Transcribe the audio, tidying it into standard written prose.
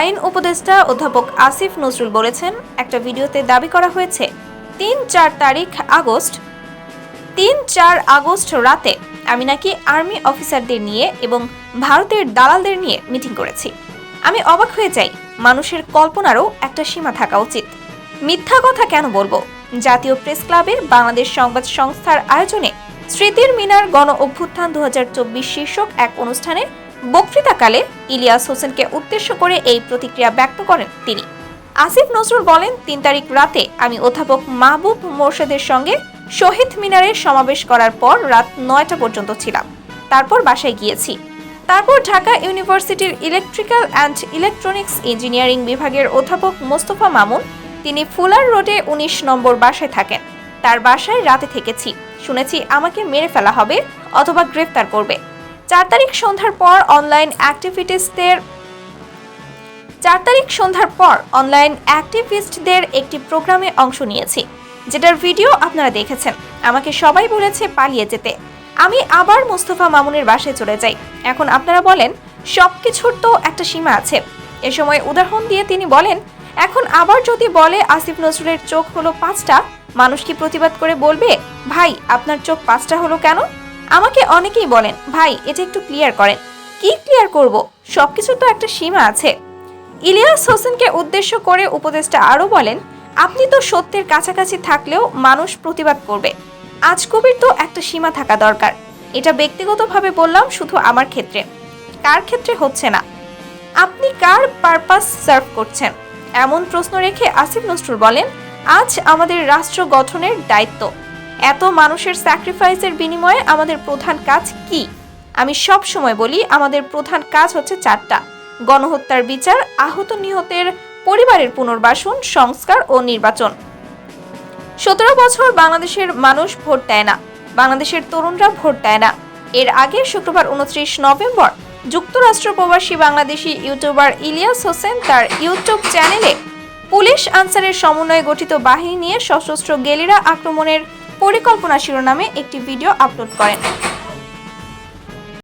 আইন উপদেষ্টা অধ্যাপক আসিফ নজরুল বলেছেন, একটা ভিডিওতে দাবি করা হয়েছে 3-4 আগস্ট রাতে আমি নাকি আর্মি অফিসারদের নিয়ে এবং ভারতের দালালদের নিয়ে মিটিং করেছি। আমি অবাক হয়ে যাই, মানুষের কল্পনারও একটা সীমা থাকা উচিত। মিথ্যা কথা কেন বলবো? জাতীয় প্রেস ক্লাবের বাংলাদেশ সংবাদ সংস্থার আয়োজনে স্মৃতির মিনার গণ অভ্যুত্থান 2024 শীর্ষক এক অনুষ্ঠানে বক্তৃতাকালে ইলিয়াস হোসেনকে উদ্দেশ্য করে এই প্রতিক্রিয়া ব্যক্ত করেন তিনি। আসিফ নজরুল বলেন, 3 তারিখ রাতে আমি অধ্যাপক মাহবুব মোর্শেদের সঙ্গে শহীদ মিনারে সমাবেশ করার পর রাত 9টা পর্যন্ত ছিলাম। তারপর বাসায় গিয়েছি। তারপর ঢাকা ইউনিভার্সিটির ইলেকট্রিক্যাল অ্যান্ড ইলেকট্রনিক্স ইঞ্জিনিয়ারিং বিভাগের অধ্যাপক মোস্তফা মামুন, তিনি ফুলার রোডে 19 নম্বর বাসায় থাকেন। তার বাসায় রাতে থেকেছি। শুনেছি আমাকে মেরে ফেলা হবে অথবা গ্রেফতার করবে। 4 তারিখ সন্ধ্যার পর অনলাইন অ্যাক্টিভিস্টদের একটি প্রোগ্রামে অংশ নিয়েছি, যেটার ভিডিও আপনারা দেখেছেন। আমাকে সবাই বলেছে পালিয়ে যেতে। আমি আবার মোস্তফা মামুনের বাসায় চলে যাই। এখন আপনারা বলেন, সবকিছুর তো একটা সীমা আছে। এ সময় উদাহরণ দিয়ে তিনি বলেন, এখন আবার যদি বলে আসিফ নজরুলের চোখ হলো 5টা, মানুষ কি প্রতিবাদ করে বলবে, ভাই আপনার চোখ 5টা হলো কেন? আমাকে অনেকেই বলেন, ভাই এটা একটু ক্লিয়ার করেন। কি ক্লিয়ার করব? সবকিছুর তো একটা সীমা আছে। ইলিয়াস হোসেনকে উদ্দেশ্য করে উপদেষ্টা আরও বলেন, আপনি তো সত্যের কাছাকাছি থাকলেও মানুষ প্রতিবাদ করবে। আজকবির তো একটা সীমা থাকা দরকার। এটা ব্যক্তিগতভাবে বললাম, শুধু আমার ক্ষেত্রে। কার ক্ষেত্রে হচ্ছে না? আপনি কার পারপাস সার্ভ করছেন? এমন প্রশ্ন রেখে আসিফ নজরুল বলেন, আজ আমাদের রাষ্ট্র গঠনের দায়িত্ব। এত মানুষের স্যাক্রিফাইসের বিনিময়ে আমাদের প্রধান কাজ কি? আমি সব সময় বলি, আমাদের প্রধান কাজ হচ্ছে 4টা: গণহত্যার বিচার, আহত নিহতের পরিবারের পুনর্বাসন, সংস্কার ও নির্বাচন। 17 বছর বাংলাদেশের মানুষ ভোট দেয় না, বাংলাদেশের তরুণরা ভোট দেয় না। এর আগে শুক্রবার 29 নভেম্বর যুক্তরাষ্ট্র প্রবাসী বাংলাদেশি ইউটিউবার ইলিয়াস হোসেন তার ইউটিউব চ্যানেলে পুলিশ আনসারের সমন্বয়ে গঠিত বাহিনী নিয়ে সশস্ত্র গেরিলা আক্রমণের পরিকল্পনা শিরোনামে একটি ভিডিও আপলোড করেন।